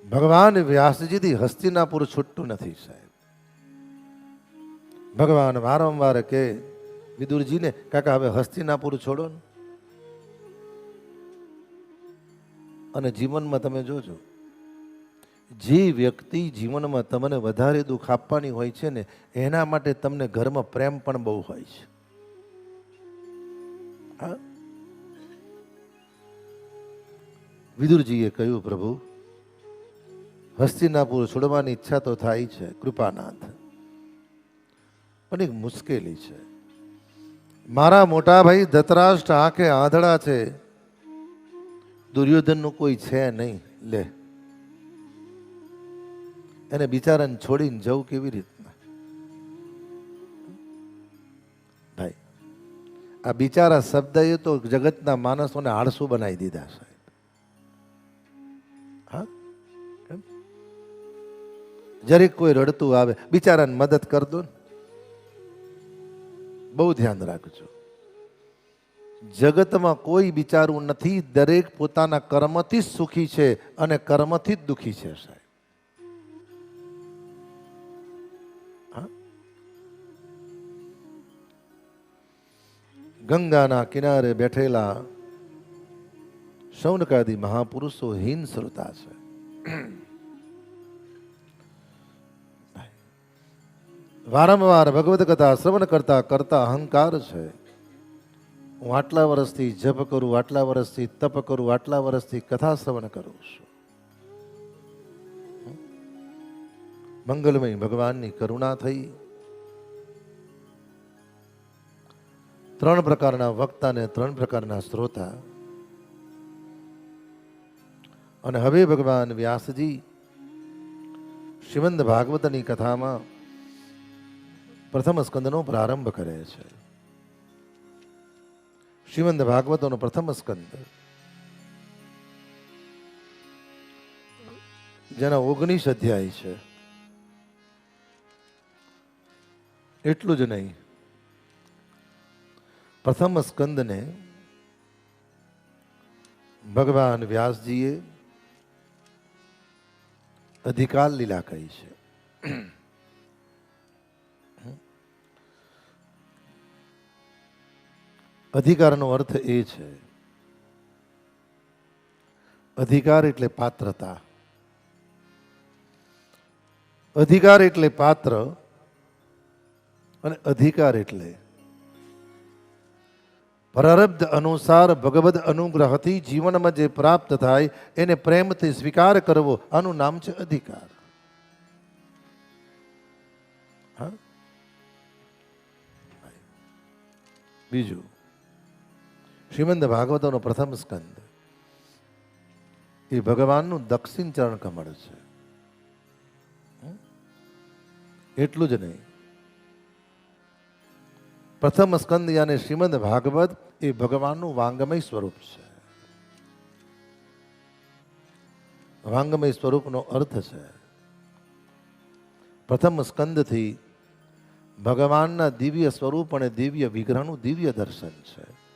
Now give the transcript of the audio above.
ભગવાન વ્યાસજીથી હસ્તિનાપુર છૂટતું નથી સાહેબ. ભગવાન વારંવાર કે વિદુરજીને, કાકા હવે હસ્તિનાપુર છોડો ને. અને જીવનમાં તમે જોજો, જે વ્યક્તિ જીવનમાં તમને વધારે દુઃખ આપવાની હોય છે ને, એના માટે તમને ઘરમાં પ્રેમ પણ બહુ હોય છે. હા, વિદુરજીએ કહ્યું, પ્રભુ હસ્તિનાપુર છોડવાની ઈચ્છા તો થાય છે કૃપાનાથ, પણ એક મુશ્કેલી છે. મારા મોટા ભાઈ ધૃતરાષ્ટ્ર આંખે આંધળા છે, દુર્યોધનનું કોઈ છે નહીં. લે, એને બિચારાને છોડીને જવું કેવી રીતના? ભાઈ, આ બિચારા શબ્દ એ તો જગતના માણસોને આળસુ બનાવી દીધા સાહેબ. હા, જરીક કોઈ રડતું આવે, બિચારાને મદદ કર દો ને. બહુ ધ્યાન રાખજો, જગતમાં કોઈ બિચારું નથી, દરેક પોતાના કર્મથી જ સુખી છે અને કર્મથી જ દુઃખી છે સાહેબ. ગંગાના કિનારે બેઠેલા શૌનકાદી મહાપુરુષો હીન શ્રોતા છે. વારંવાર ભગવદ કથા શ્રવણ કરતા કરતા અહંકાર છે. હું આટલા વર્ષથી જપ કરું, આટલા વર્ષથી તપ કરું, આટલા વર્ષથી કથા શ્રવણ કરું છું. મંગલમય ભગવાનની કરુણા થઈ. 3 પ્રકારના વક્તા ને 3 પ્રકારના શ્રોતા. અને હવે ભગવાન વ્યાસજી શ્રીમદ ભાગવતની કથામાં પ્રથમ સ્કંદનો પ્રારંભ કરે છે. શ્રીમદ ભાગવતનો પ્રથમ સ્કંદ, જેના 19 અધ્યાય છે. એટલું જ નહીં, પ્રથમ સ્કંદને ભગવાન વ્યાસજીએ અધિકાર લીલા કહી છે. અધિકારનો અર્થ એ છે, અધિકાર એટલે પાત્રતા, અધિકાર એટલે પાત્ર, અને અધિકાર એટલે પ્રારબ્ધ અનુસાર ભગવદ અનુગ્રહથી જીવનમાં જે પ્રાપ્ત થાય એને પ્રેમથી સ્વીકાર કરવો, આનું નામ છે અધિકાર. હા, બીજું, શ્રીમદ ભાગવતનો પ્રથમ સ્કંદ એ ભગવાનનું દક્ષિણ ચરણ કમળ છે. એટલું જ નહીં, પ્રથમ સ્કંદ યાને શ્રીમદ ભાગવત એ ભગવાનનું વાંગમય સ્વરૂપ છે. વાંગમય સ્વરૂપનો અર્થ છે, પ્રથમ સ્કંદથી ભગવાનના દિવ્ય સ્વરૂપ અને દિવ્ય વિગ્રહનું દિવ્ય દર્શન છે.